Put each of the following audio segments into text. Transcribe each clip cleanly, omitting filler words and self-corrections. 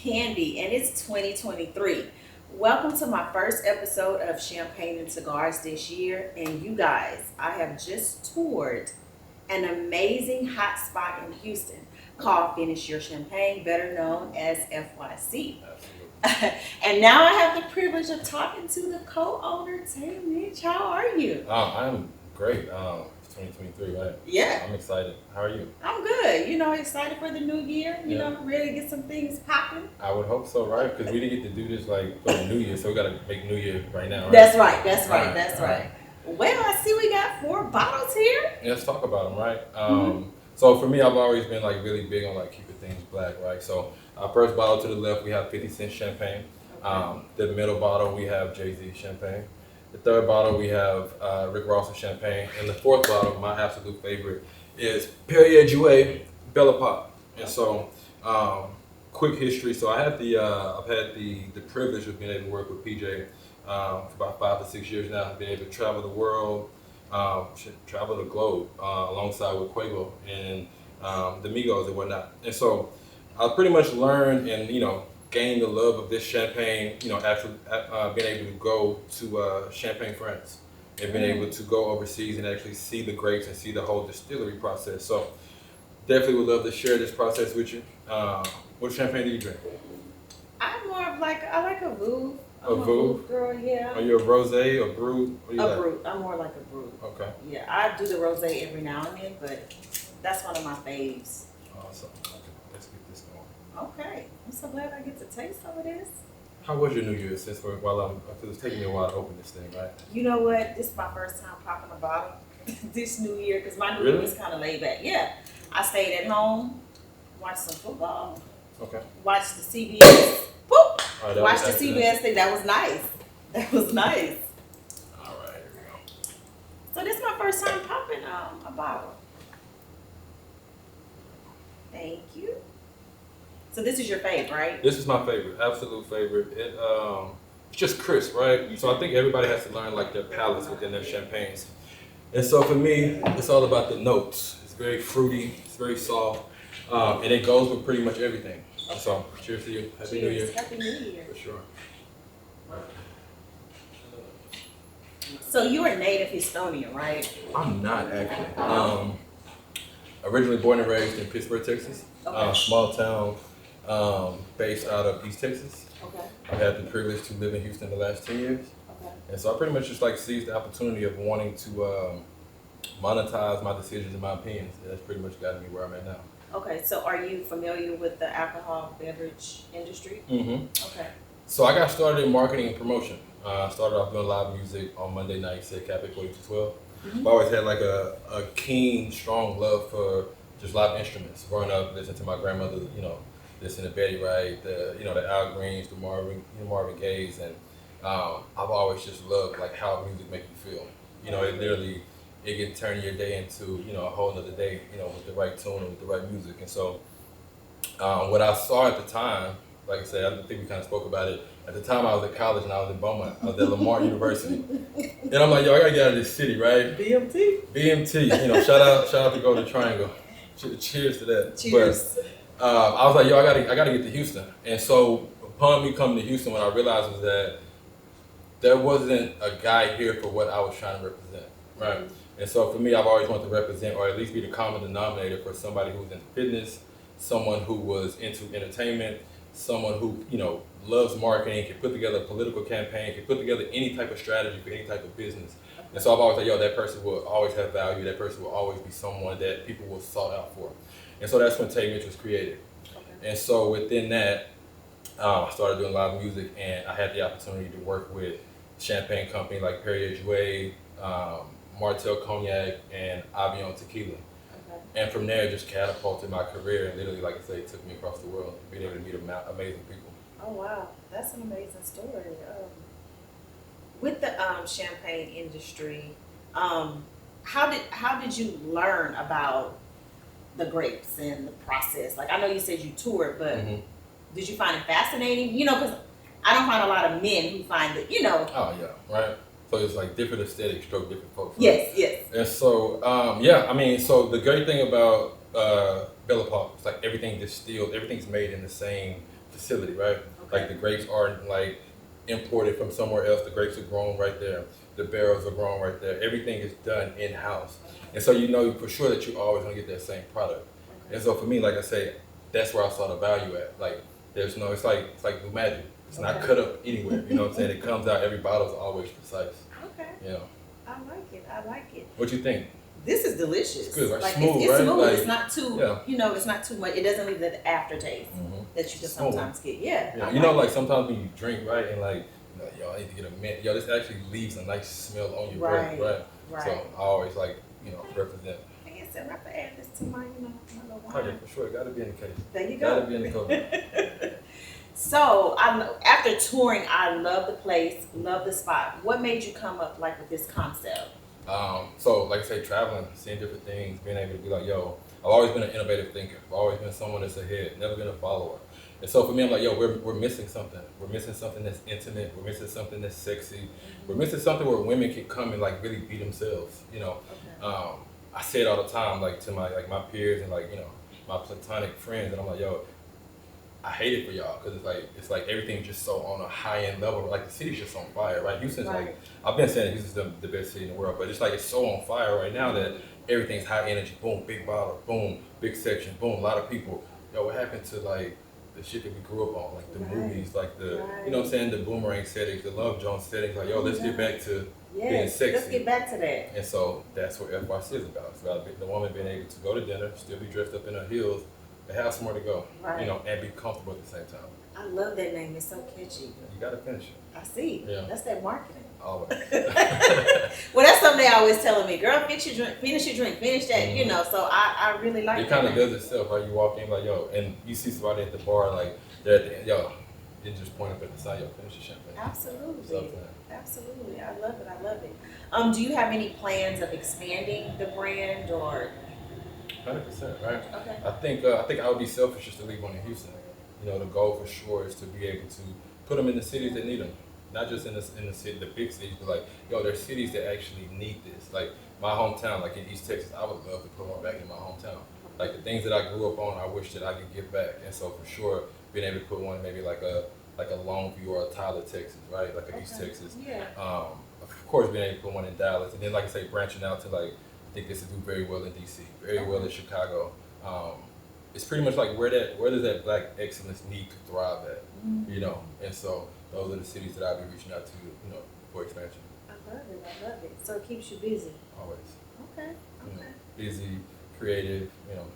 Candy, and it's 2023. Welcome to my first episode of Champagne and Cigars this year. And you guys, I have just toured an amazing hot spot in Houston called Finish Your Champagne, better known as FYC. And now I have the privilege of talking to the co-owner, Tay Mitch. How are you? I'm great. It's 2023, right? Yeah. I'm excited. How are you? I'm good. Excited for the new year. Ready to get some things popping. I would hope so, right? Because we didn't get to do this for the new year, so we got to make New Year right now, right? That's right. Well, I see we got 4 bottles here. Yeah, let's talk about them, right? So for me, I've always been really big on keeping things black, right? So our first bottle to the left, we have 50 Cent champagne. Okay. The middle bottle, we have Jay-Z champagne. The third bottle, we have Rick Ross's champagne. And the fourth bottle, my absolute favorite, is Perrier Jouet Bella Pop. And so, quick history. So I've had the privilege of being able to work with PJ for about 5 to 6 years now. I've been able to travel the world, travel the globe alongside with Quavo and the Migos and whatnot. And so I pretty much learned and gained the love of this champagne. After being able to go to Champagne, France, and being able to go overseas and actually see the grapes and see the whole distillery process. So definitely would love to share this process with you. What champagne do you drink? I'm more of I like a Veuve. A Veuve? Girl, yeah. Are you a rosé or brut? A brut. I'm more like a brut. Okay. Yeah, I do the rosé every now and then, but that's one of my faves. Awesome. Okay, let's get this going. Okay, I'm so glad I get to taste some of this. How was your New Year? Because it's taking me a while to open this thing, right? You know what? This is my first time popping a bottle this New Year because my New Year was kind of laid back. Yeah, I stayed at home, watched some football. Okay. Watched the CBS. Whoop! Right, watched the CBS thing. That was nice. That was nice. All right, here we go. So this is my first time popping a bottle. Thank you. So this is your fave, right? This is my favorite, absolute favorite. It's just crisp, right? So I think everybody has to learn their palates within their champagnes. And so for me, it's all about the notes. It's very fruity, it's very soft, and it goes with pretty much everything. Okay. So cheers to you. Happy New Year. Happy New Year. For sure. So you're a native Houstonian, right? I'm not actually. Originally born and raised in Pittsburgh, Texas. Okay. Small town. Based out of East Texas. Okay. I've had the privilege to live in Houston the last 10 years. Okay. And so I pretty much just seized the opportunity of wanting to monetize my decisions and my opinions. And that's pretty much gotten me where I'm at now. Okay, so are you familiar with the alcohol beverage industry? Mm-hmm. Okay. So I got started in marketing and promotion. I started off doing live music on Monday nights at Cafe 4212. Mm-hmm. I've always had a keen, strong love for just live instruments. Growing up, listening to my grandmother, listen to Betty Wright, the Al Greens, the Marvin Gaye's, and I've always just loved how music makes you feel. It can turn your day into a whole other day, with the right tune and with the right music. And so, what I saw at the time, like I said, I think we kind of spoke about it. At the time, I was at college and I was in Beaumont. I was at Lamar University, and I'm like, yo, I gotta get out of this city, right? BMT. Shout out to Golden Triangle. Cheers to that. Cheers. But, I was like, yo, I gotta get to Houston. And so upon me coming to Houston, what I realized was that there wasn't a guy here for what I was trying to represent, right? Mm-hmm. And so for me, I've always wanted to represent, or at least be the common denominator for somebody who's into fitness, someone who was into entertainment, someone who, loves marketing, can put together a political campaign, can put together any type of strategy for any type of business. And so I've always said, yo, that person will always have value, that person will always be someone that people will sought out for. And so that's when Tay Mitch was created. Okay. And so within that, I started doing live music, and I had the opportunity to work with champagne company like Perrier Jouet, Martell Cognac, and Avion Tequila. Okay. And from there, it just catapulted my career, and literally, like I say, it took me across the world, being able to meet amazing people. Oh, wow. That's an amazing story. With the champagne industry, how did you learn about the grapes and the process? I know you said you toured, but did you find it fascinating? Because I don't find a lot of men who find it, Oh, yeah, right. So it's different aesthetics, stroke different folks. Right? Yes. And so, so the great thing about Bella Pop is everything distilled, everything's made in the same facility, right? Okay. Like the grapes aren't like imported from somewhere else. The grapes are grown right there. The barrels are grown right there. Everything is done in house, and so you know for sure that you're always gonna get that same product. Okay. And so for me, like I say, that's where I saw the value at. Like there's no, it's like blue magic. It's not Okay. cut up anywhere. You know what I'm saying? It comes out. Every bottle's always precise. Okay. You know. I like it. I like it. What you think? This is delicious. It's good, right? Like Smooth, it's right? smooth. Like, It's not too, yeah. you know, it's not too much. It doesn't leave that aftertaste Mm-hmm. that you can Smooth. sometimes get. Yeah. Yeah. I You know, like like sometimes when you drink, right, and like, you know, yo, I need to get a mint. Yo, this actually leaves a nice smell on your breath, right? Right. So I always like, you know, represent. I guess I have to add this to my, you know, my little Oh, yeah, wine. for sure. It gotta be in the case. There you go. Gotta be in the cover. So after touring, I love the place, love the spot. What made you come up like with this concept? So like I say, traveling, seeing different things, being able to be like, yo, I've always been an innovative thinker. I've always been someone that's ahead, never been a follower. And so for me, I'm like, yo, we're missing something. We're missing something that's intimate. We're missing something that's sexy. We're missing something where women can come and like really be themselves. You know, Okay. I say it all the time, like to my peers and like, you know, my platonic friends, and I'm like, yo, I hate it for y'all because it's like everything's just so on a high end level. Like the city's just on fire, right? Houston's Right. like, I've been saying Houston's the best city in the world, but it's like it's so on fire right now that everything's high energy. Boom, big bottle. Boom, big section. Boom, a lot of people. Yo, what happened to like the shit that we grew up on, like the Right. movies, like the Right. you know what I'm saying, the boomerang settings, the Love Jones settings. Like, yo, let's get back to being Yes. sexy. Let's get back to that. And so that's what FYC is about. It's about the woman being able to go to dinner, still be dressed up in her heels, and have somewhere to go, Right. you know, and be comfortable at the same time. I love that name. It's so catchy. You gotta finish it, I see. Yeah. That's that marketing. always. Well, that's something they always telling me, girl, finish your drink, finish that, you Mhm. know. So I really like It kind of that. does itself, right? You walk in like, yo, and you see somebody at the bar, like, they're at the end, yo, you just point up at the side, yo, finish your champagne. Absolutely. Something. Absolutely. I love it. I love it. Do you have any plans of expanding the brand or 100%, right? okay. I think I would be selfish just to leave one in Houston. You know, the goal for sure is to be able to put them in the cities that need them, not just in the city, the big cities, but like, yo, there's cities that actually need this. Like my hometown, like in East Texas, I would love to put one back in my hometown. Like the things that I grew up on, I wish that I could give back. And so for sure, being able to put one maybe like a Longview or a Tyler, Texas, right? Like a East Texas. Yeah. Of course, being able to put one in Dallas, and then like I say, branching out to like, I think this will do very well in DC, very well in Chicago. It's pretty much like where does that black excellence need to thrive at, you know? And so those are the cities that I'll be reaching out to, you know, for expansion. I love it. I love it. So it keeps you busy. Always. Okay. You know, Okay. busy, creative, you know,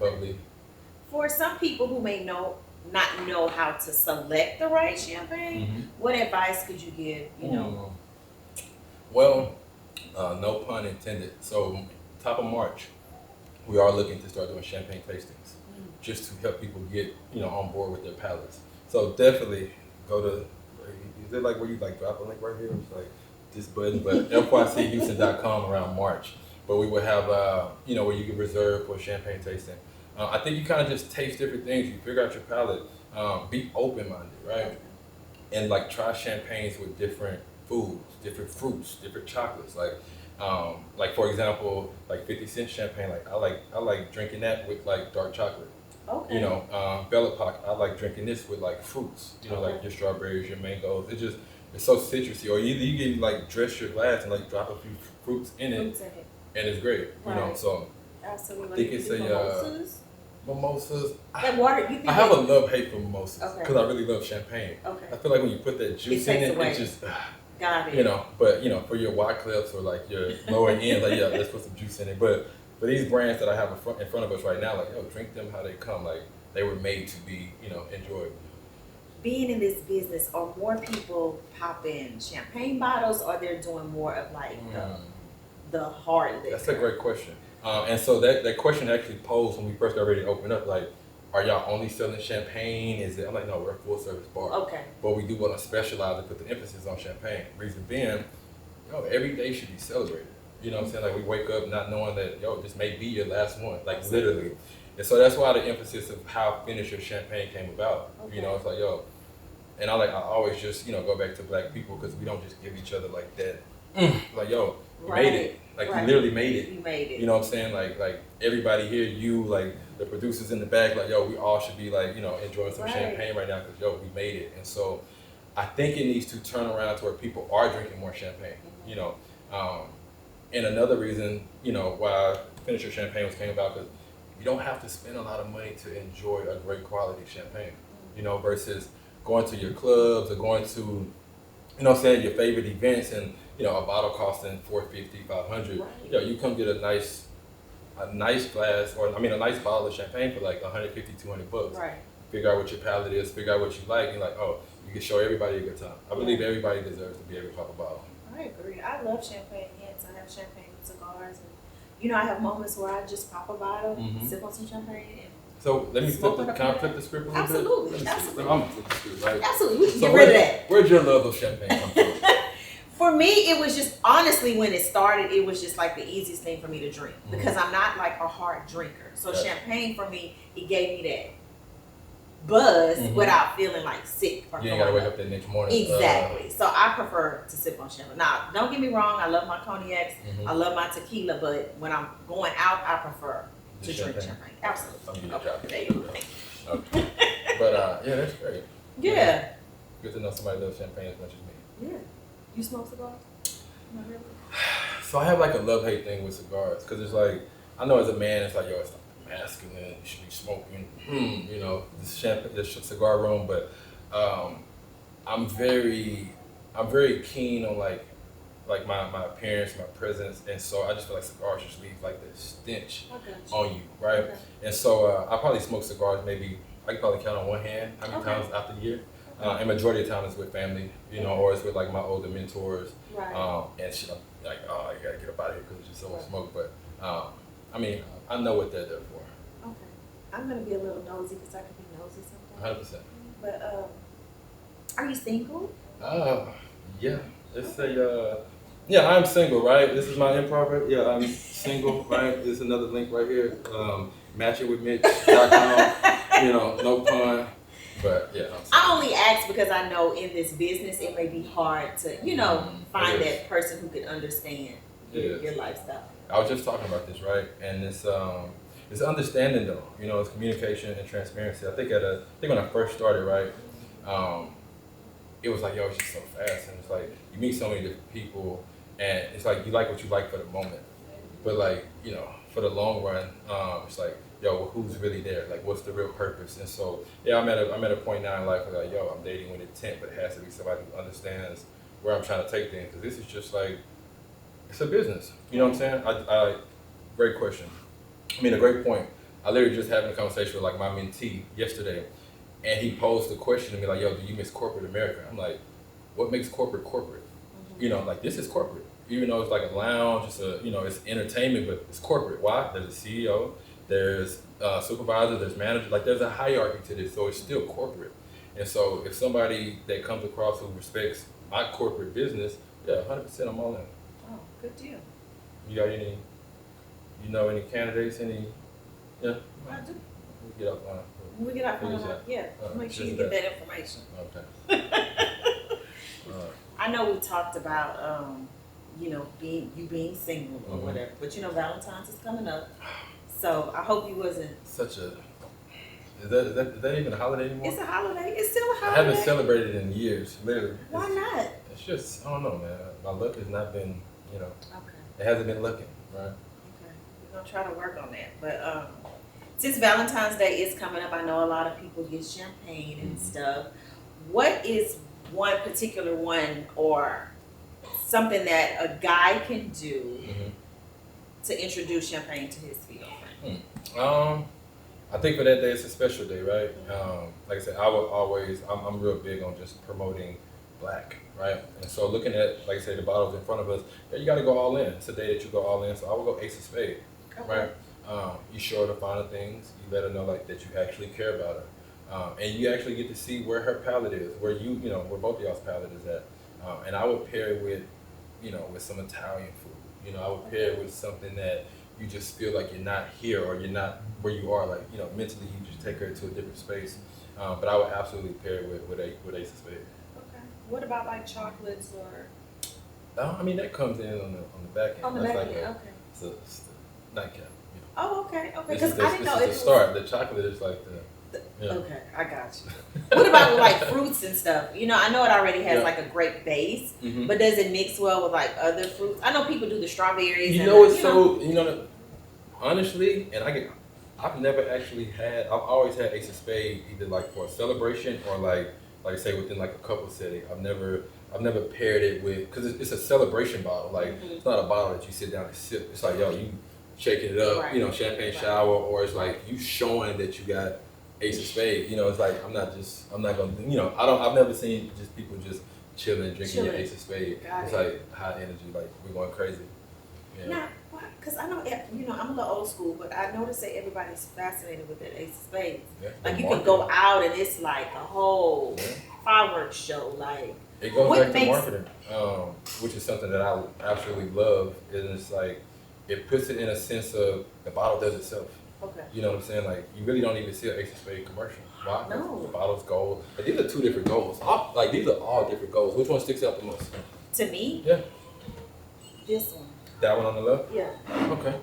Okay. bubbly. For some people who may not know how to select the right champagne, what advice could you give? You know. Well, no pun intended. So, top of March, we are looking to start doing champagne tastings, just to help people get on board with their palates. So definitely go to. Is it like where you like drop a link right here? It's like this button, but fychouston.com around March. But we will have where you can reserve for champagne tasting. I think you kind of just taste different things. You figure out your palate. Be open-minded, right? And like try champagnes with different foods, different fruits, different chocolates. Like for example, like 50 Cent champagne. Like I like drinking that with like dark chocolate. Okay. You know, Bella Park. I like drinking this with like fruits. You know, like your strawberries, your mangoes. It's so citrusy. Or either you can like dress your glass and like drop a few fruits in it, Fruits in it. and it's great. You know, Right. so Absolutely. I think it's mimosas. Mimosas. That water. You think I have a that- love-hate for mimosas Okay. because I really love champagne. Okay. I feel like when you put that juice in takes it, away. it just, Got it. you know. But for your Wyclifs or like your lower end, like let's put some juice in it. But for these brands that I have in front of us right now, like drink them how they come. Like they were made to be, enjoyed. Being in this business, are more people popping champagne bottles, or they're doing more of like the hard liquor? That's a great question. And so that question actually posed when we first got ready to open up, like, are y'all only selling champagne? I'm like, no, we're a full service bar. Okay. But we do want to specialize and put the emphasis on champagne. Reason being, every day should be celebrated. You know what I'm saying? Like we wake up not knowing that, this may be your last one, like literally. And so that's why the emphasis of how finish your champagne came about. Okay. It's like, and I always just, go back to black people because we don't just give each other like that. Like, You made it. Like you literally made it. You made it. You know what I'm saying? Like everybody here, you, like the producers in the back, like, yo, we all should be like, enjoying some champagne right now because, yo, we made it. And so I think it needs to turn around to where people are drinking more champagne, And another reason, why Finisher Champagne came about, because you don't have to spend a lot of money to enjoy a great quality champagne, versus going to your clubs or going to, your favorite events and, a bottle costing $450, $500. Right. You come get a nice glass, or a nice bottle of champagne for like $150, $200. Right. Figure out what your palate is, figure out what you like, and you're like, oh, you can show everybody a good time. I believe everybody deserves to be able to pop a bottle. I agree. I love champagne. Yes, I have champagne with cigars, and I have moments where I just pop a bottle, sip on some champagne, and so let me flip the script a little absolutely, bit? Absolutely. I'm gonna flip the script, right? Absolutely. We can get rid of that. Where'd your love of champagne come from? For me, it was just, honestly, when it started, it was just like the easiest thing for me to drink because I'm not like a hard drinker. So champagne for me, it gave me that buzz without feeling like sick. You ain't gotta wake up the next morning. Exactly. So I prefer to sip on champagne. Now, don't get me wrong, I love my cognacs, I love my tequila, but when I'm going out, I prefer to drink champagne. Absolutely. Okay. Okay. But yeah, that's great. Yeah. Good to know somebody loves champagne as much as me. Yeah. You smoke cigars? Not really. So I have like a love-hate thing with cigars, because it's like, I know as a man, it's like, yo, it's like masculine, you should be smoking, the cigar room, but I'm very keen on like my appearance, my presence, and so I just feel like cigars just leave like this stench on you, right? Okay. And so I probably smoke cigars maybe, I can probably count on one hand how many times out the year. And majority of the time it's with family, or it's with like my older mentors. Right. And shit, I'm like, oh, I gotta get up out of here because it's just so much smoke. But I know what they're there for. Okay. I'm gonna be a little nosy because I can be nosy sometimes. 100%. But are you single? Yeah. Let's say yeah, I'm single, right? This is my improv. Yeah, I'm single, right? There's another link right here. matchitwithmitch.com. No pun. But yeah, I only ask because I know in this business it may be hard to, find that person who could understand your lifestyle. I was just talking about this, right? And it's understanding though, it's communication and transparency. I think when I first started, right, it was like, yo, it's just so fast, and it's like you meet so many different people, and it's like you like what you like for the moment, but like for the long run, it's like, yo, who's really there? Like, what's the real purpose? And so, yeah, I'm at a point now in life where, like, yo, I'm dating with intent, but it has to be somebody who understands where I'm trying to take things. Because this is just like, it's a business. You know what I'm saying? Great question. A great point. I literally just having a conversation with, like, my mentee yesterday, and he posed a question to me, like, yo, do you miss corporate America? I'm like, what makes corporate corporate? Like, this is corporate. Even though it's like a lounge, it's entertainment, but it's corporate. Why? There's a CEO. There's supervisor, there's manager, like there's a hierarchy to this, so it's still corporate. And so if somebody that comes across who respects my corporate business, yeah, 100% I'm all in. Oh, good deal. You got any candidates, yeah? I do. We get offline. We get offline, yeah. Make sure you get that information. Okay. I know we talked about, being single or whatever, but Valentine's is coming up. So I hope you wasn't Is that even a holiday anymore? It's a holiday. It's still a holiday. I haven't celebrated in years, literally. Why not? It's just, I don't know, man. My luck has not been, Okay. It hasn't been looking, right? Okay. We're gonna try to work on that. But since Valentine's Day is coming up, I know a lot of people get champagne and stuff. What is one particular one or something that a guy can do to introduce champagne to his female friend? I think for that day, it's a special day, right? Like I said, I'm real big on just promoting black, right? And so looking at, like I say, the bottles in front of us, you got to go all in. It's a day that you go all in. So I will go Ace of Spades, right? You show her the finer things. You let her know like that you actually care about her. And you actually get to see where her palate is, where where both of y'all's palate is at. And I would pair it with, with some Italian food. I would pair it with something that you just feel like you're not here or you're not where you are. Like, mentally you just take her to a different space. But I would absolutely pair it with Ace of Spades. Okay. What about like chocolates or I mean, that comes in on the back end. On the That's back like end, okay. it's the nightcap. Oh, okay, okay. This is Because I didn't know the if it was. start. The chocolate is like Okay, I got you. What about like fruits and stuff? You know, I know it already has Yeah. like a great base, Mhm. but does it mix well with like other fruits? I know people do the strawberries. You and know, the, it's so, honestly, and I've never actually had, I've always had Ace of Spades either like for a celebration or like say within like a couple setting. I've never paired it with, because it's a celebration bottle. Like, it's not a bottle that you sit down and sip. It's like, yo, you shaking it up, Right. champagne shower, or it's like you showing that you got Ace of Spades. It's like, I'm not gonna, I've never seen just people just chilling, drinking your Ace of Spades. Got It's it. like high energy, like we're going crazy. Yeah. Now, because I know, I'm a little old school, but I noticed that everybody's fascinated with that Ace of Spades. Yeah, Like, the you can go out and it's like a whole fireworks show. Like, it goes what back to makes- marketing, which is something that I absolutely love. And it's like, it puts it in a sense of the bottle does itself. Okay. You know what I'm saying? Like, you really don't even see an Ace of Spades commercial. Why? No. The bottle's gold. But these are two different goals. These are all different goals. Which one sticks out the most? To me, Yeah. this one. That one on the left? Yeah. Okay.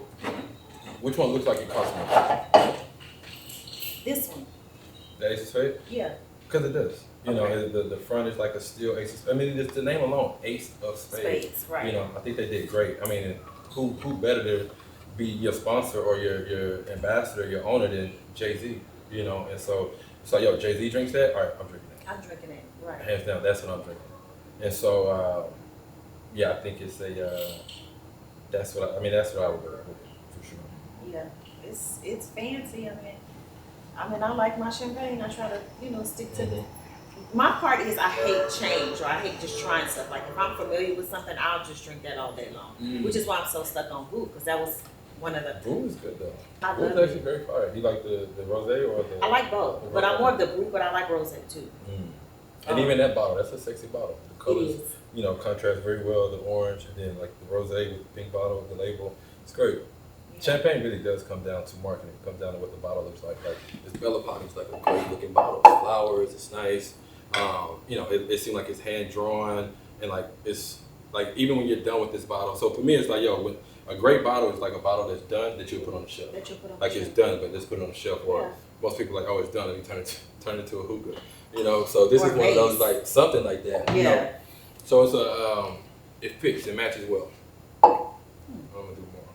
Which one looks like it costs more? This one. The Ace of Spades? Yeah. Because it does. Okay. The front is like a steel Ace of Spades. I mean, just the name alone, Ace of Spades. Spades, right. I think they did great. I mean, who better to be your sponsor or your ambassador, your owner than Jay-Z? And so it's like, yo, Jay-Z drinks that? All right, I'm drinking that. I'm drinking it. Right. Hands down, that's what I'm drinking. And so, yeah, I think it's that's what I would go with, for sure. Yeah. It's fancy. I mean, I like my champagne. I try to, stick to the. My part is I hate change, or I hate just trying stuff. Like, if I'm familiar with something, I'll just drink that all day long. Which is why I'm so stuck on Boot, because that was one of the. Brew is good though. I Brew is love actually very fire. You like the rosé or the? I like both, but I'm more of the Boot, but I like rosé too. And even that bottle, that's a sexy bottle. The colors, It is. contrast very well. The orange, and then like the rosé with the pink bottle, the label. It's great. Yeah. Champagne really does come down to marketing. It comes down to what the bottle looks like. Like this Bella Potty's like a great looking bottle. Flowers, it's nice. It seems like it's hand drawn, and like it's like even when you're done with this bottle. So for me, it's like, yo, when a great bottle is like a bottle that's done that you put on the shelf. That you put on Like the it's shelf. done, but let's put it on the shelf. Or Yeah. most people are like, oh, it's done, and you turn it into a hookah. So this Or is one of those vase. like something like that. Yeah. So it's it fits, it matches well. I'm gonna do more.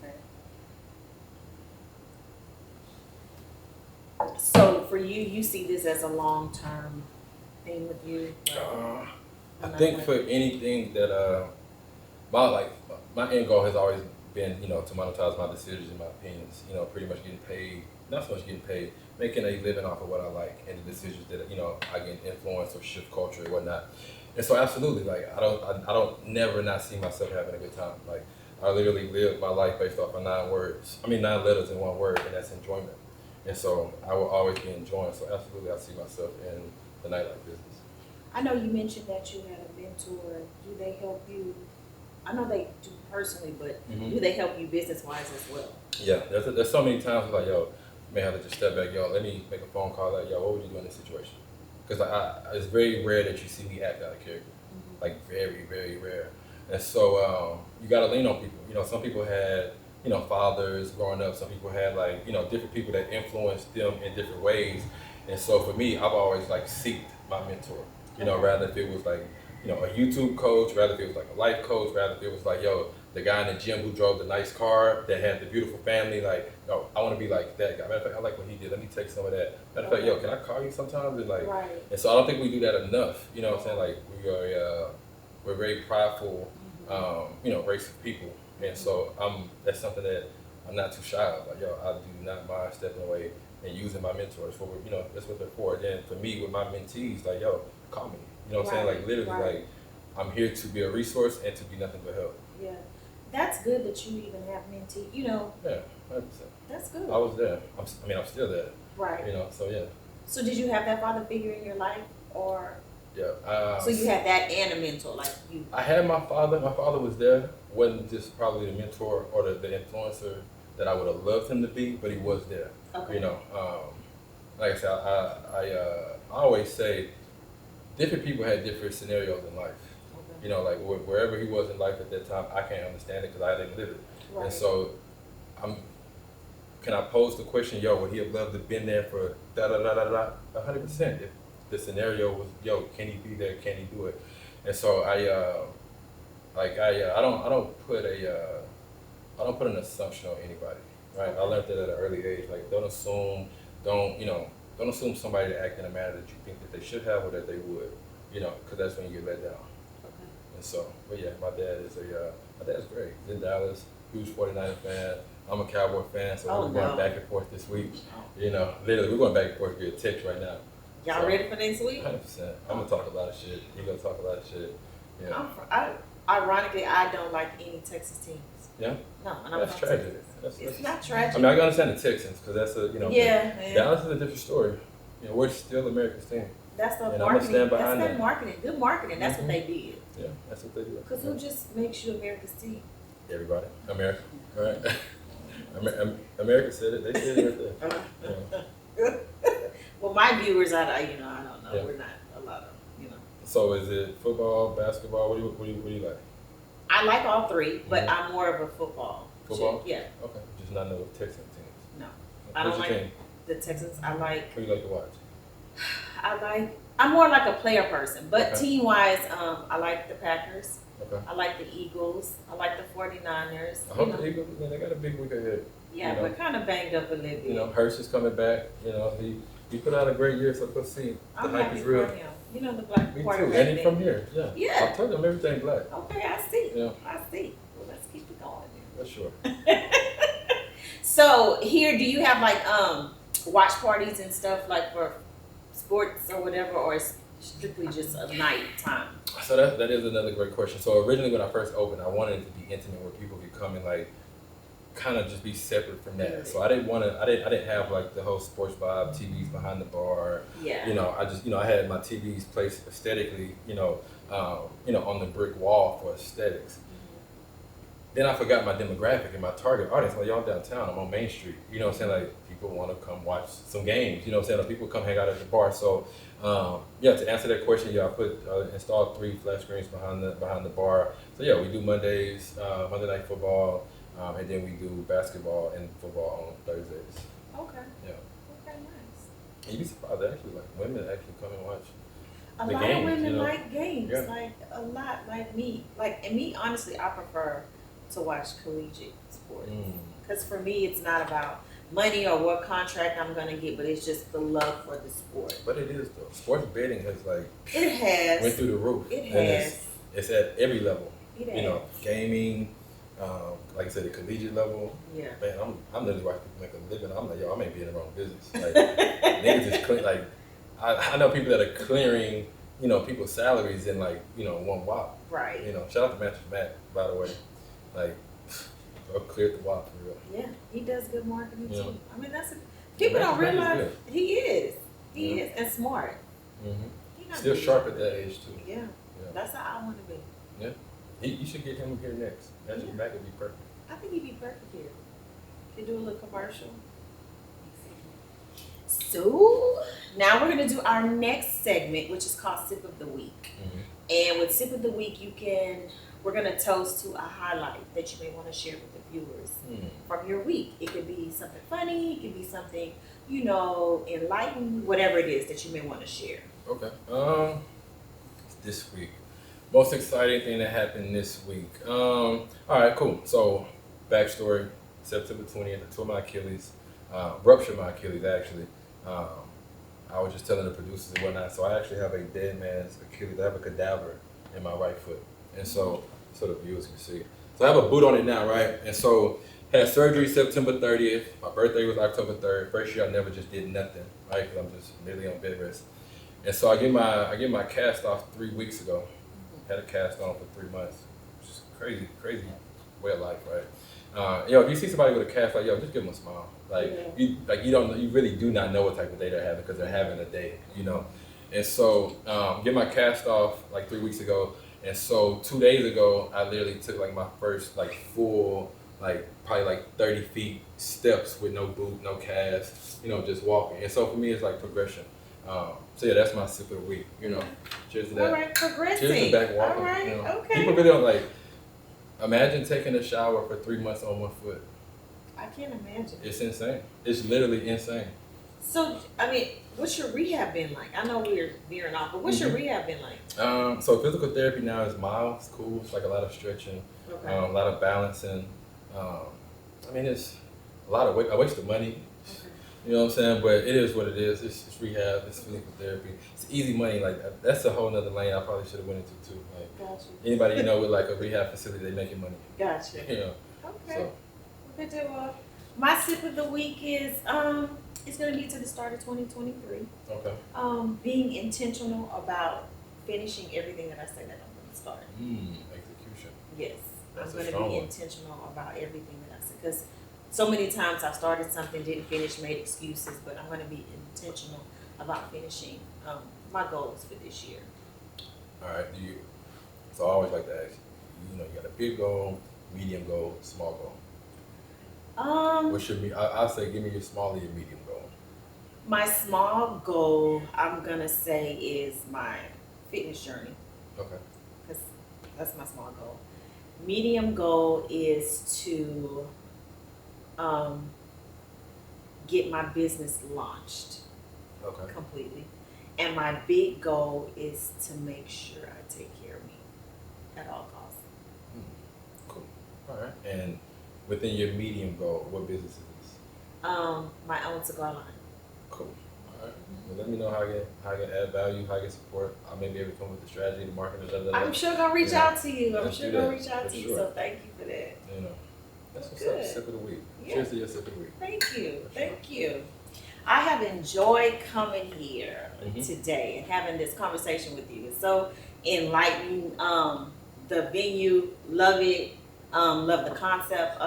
Okay. So for you, you see this as a long-term thing with you? I think for anything that my end goal has always been, to monetize my decisions and my opinions. Pretty much getting paid, not so much getting paid, making a living off of what I like and the decisions that I can influence or shift culture and whatnot. And so absolutely, like I don't never not see myself having a good time. Like I literally live my life based off of 9 letters in one word, and that's enjoyment. And so I will always be enjoying. So absolutely, I see myself in the nightlife business. I know you mentioned that you had a mentor. Do they help you? I know they do personally, but do they help you business-wise as well? Yeah, there's so many times like, yo, may have to just step back, yo, let me make a phone call, like, yo, what would you do in this situation? Because it's very rare that you see me act out of character, like very, very rare. And so you got to lean on people. Some people had, fathers growing up. Some people had like, different people that influenced them in different ways. And so for me, I've always like seeked my mentor. Rather if it was like, a YouTube coach, rather if it was like a life coach, rather if it was like, yo, the guy in the gym who drove the nice car, that had the beautiful family, like, no, I want to be like that guy. Matter of fact, I like what he did. Let me take some of that. Matter of fact, yo, can I call you sometimes? And like, Right. and so I don't think we do that enough. You know what I'm saying? Like we're very prideful, race of people, and so that's something that I'm not too shy of. Like, yo, I do not mind stepping away and using my mentors for that's what they're for. And then for me with my mentees, like, yo, call me. You know what I'm saying? Like literally, like I'm here to be a resource and to be nothing but help. Yeah, that's good that you even have mentee. Yeah, 100%. That's good. I was there. I'm still there. Right. So yeah. So did you have that father figure in your life, or? Yeah. So you had that and a mentor, like you. I had my father. My father was there. Wasn't just probably the mentor or the influencer that I would have loved him to be, but he was there. Okay. Like I said, I always say different people had different scenarios in life. You know, like wherever he was in life at that time, I can't understand it because I didn't live it. Right. And so, can I pose the question, yo, would he have loved to have been there for da da da da da? 100%. If the scenario was, yo, can he be there? Can he do it? And so I don't put an assumption on anybody, right? I learned that at an early age. Like, don't assume somebody to act in a manner that you think that they should have or that they would, because that's when you get let down. Okay. And so, but yeah, my dad's great. He's in Dallas, huge 49er fan. I'm a Cowboy fan, so we're going back and forth this week. Literally, we're going back and forth via text right now. Y'all ready for next week? 100%. I'm gonna talk a lot of shit. You're gonna talk a lot of shit. Yeah. Ironically, I don't like any Texas teams. Yeah. No, and I'm that's tragic. It's not tragic. I mean, I can understand the Texans because that's Yeah. Dallas is a different story. We're still America's team. That's the and marketing. I'm gonna stand behind that's that. marketing. Good marketing. That's what they did. Yeah, that's what they do. Because who just makes you America's team? Everybody. America. Right. America said it. They said it right there. Well, my viewers, I don't know. Yeah. We're not a lot of, So is it football, basketball? What do you like? I like all three, but I'm more of a football. Football? chick. Yeah. Okay. Just not know the Texan teams. No. Who's I don't your like team? the Texans. I like. Who you like to watch? I'm more like a player person, but Okay. team-wise, I like the Packers. Okay. I like the Eagles. I like the 49ers. I hope the Eagles, they got a big week ahead. Yeah, we're kind of banged up a little bit. Hurst is coming back. He put out a great year, so let's see. The hype happy is for real. him. The black Me too. quarterback. And he's from here. Yeah. Yeah. I told him everything black. Okay, I see. Yeah. I see. Well, let's keep it going then. For sure. So here, do you have like watch parties and stuff like for sports or whatever, or it's strictly just a night time? So that is another great question. So originally when I first opened, I wanted it to be intimate where people could come and like kind of just be separate from that. So I didn't have like the whole sports vibe, TVs behind the bar. Yeah. I had my TVs placed aesthetically, on the brick wall for aesthetics. Then I forgot my demographic and my target audience. Like, y'all downtown, I'm on Main Street. You know what I'm saying? Like, people want to come watch some games. You know what I'm saying? Like, people come hang out at the bar. So, to answer that question, I installed 3 flat screens behind the bar. So, we do Mondays, Monday Night Football, and then we do basketball and football on Thursdays. Okay. Yeah. Okay, nice. And you'd be surprised, actually, like, women actually come and watch A the lot games, of women like games, Yeah. like a lot, like me. And me, honestly, I prefer to watch collegiate sports. Because for me, it's not about money or what contract I'm going to get, but it's just the love for the sport. But it is, though. Sports betting has, It has. went through the roof. It And has. it's at every level. It has. Gaming, like I said, the collegiate level. Yeah. Man, I'm literally watching people make a living. I'm like, yo, I may be in the wrong business. Like, niggas just clean. Like, I know people that are clearing, people's salaries in one wop. Right. Shout out to Mattress Matt, by the way. Like, bro, cleared the wop for real. Yeah, he does good marketing Yeah. too. I mean, people don't Mattress Matt is realize good. he is. He is, and smart. He not Still really sharp at that age too. Yeah. Yeah. That's how I want to be. You should get him here next. Mattress Matt would be perfect. I think he'd be perfect here. Could do a little commercial. So now we're gonna do our next segment, which is called Sip of the Week. And with Sip of the Week, we're gonna toast to a highlight that you may want to share with the viewers from your week. It could be something funny, it could be something, enlightened, whatever it is that you may want to share. Okay. This week. Most exciting thing that happened this week. All right, cool. So, backstory: September 20th, I tore my Achilles, ruptured my Achilles actually. I was just telling the producers and whatnot. So I actually have a dead man's Achilles. I have a cadaver in my right foot, and so the viewers can see. So I have a boot on it now, right? And so had surgery September 30th. My birthday was October 3rd. First year I never just did nothing, right? Because I'm just literally on bed rest. And so I get my cast off 3 weeks ago. Had a cast on for 3 months. Just crazy way of life, right? If you see somebody with a cast, just give them a smile. You really do not know what type of day they're having because they're having a day, And so get my cast off 3 weeks ago, and so 2 days ago I literally took my first full probably 30 feet steps with no boot, no cast, just walking. And so for me it's progression. So yeah, that's my sip of the week. Cheers to that. All right, progressing. Cheers to back walking. All right, okay. People really don't like. Imagine taking a shower for 3 months on one foot. I can't imagine. It's insane. It's literally insane. So, I mean, what's your rehab been like? I know we're veering off, but what's your rehab been like? So physical therapy now is mild. It's cool. It's like a lot of stretching, Okay. a lot of balancing. I mean, it's a lot of a waste of money. Okay. You know what I'm saying? But it is what it is. It's rehab. It's physical therapy. It's easy money. Like that's a whole nother lane I probably should have went into too. Like Gotcha. anybody with like a rehab facility, they making money. Gotcha. Okay. So. Good deal. My sip of the week is it's gonna be to the start of 2023. Okay. Being intentional about finishing everything that I say that I'm gonna start. Execution. Yes, That's I'm a gonna strong be one. intentional about everything that I say because so many times I've started something, didn't finish, made excuses, but I'm gonna be intentional about finishing my goals for this year. All right. So I always like to ask you. You got a big goal, medium goal, small goal. What should be? I'll say, give me your small and your medium goal. My small goal, I'm gonna say, is my fitness journey. Okay. Because that's my small goal. Medium goal is to get my business launched completely. And my big goal is to make sure I take care of me at all costs. Cool. All right. And within your medium goal, what business is this? My own cigar line. Cool. All right. Well, let me know how I can add value, how I can support. I may be able to come with the strategy, the marketing, I'm sure gonna reach out to you. Let's do that, for you. sure. So thank you for that. That's what's Good. up. Sip of the week. Yeah. Cheers to your sip of the week. Thank you. For Thank you. I have enjoyed coming here today and having this conversation with you. It's so enlightening. The venue, love it. Love the concept.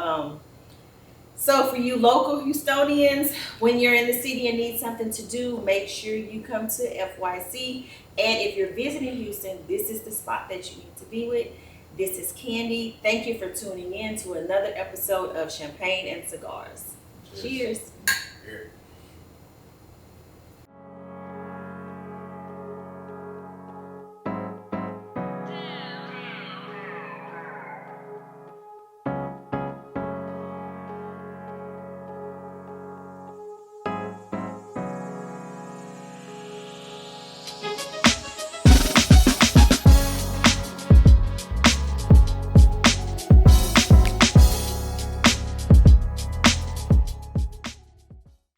So for you local Houstonians, when you're in the city and need something to do, make sure you come to FYC. And if you're visiting Houston, this is the spot that you need to be with. This is Candy. Thank you for tuning in to another episode of Champagne and Cigars. Cheers. Cheers.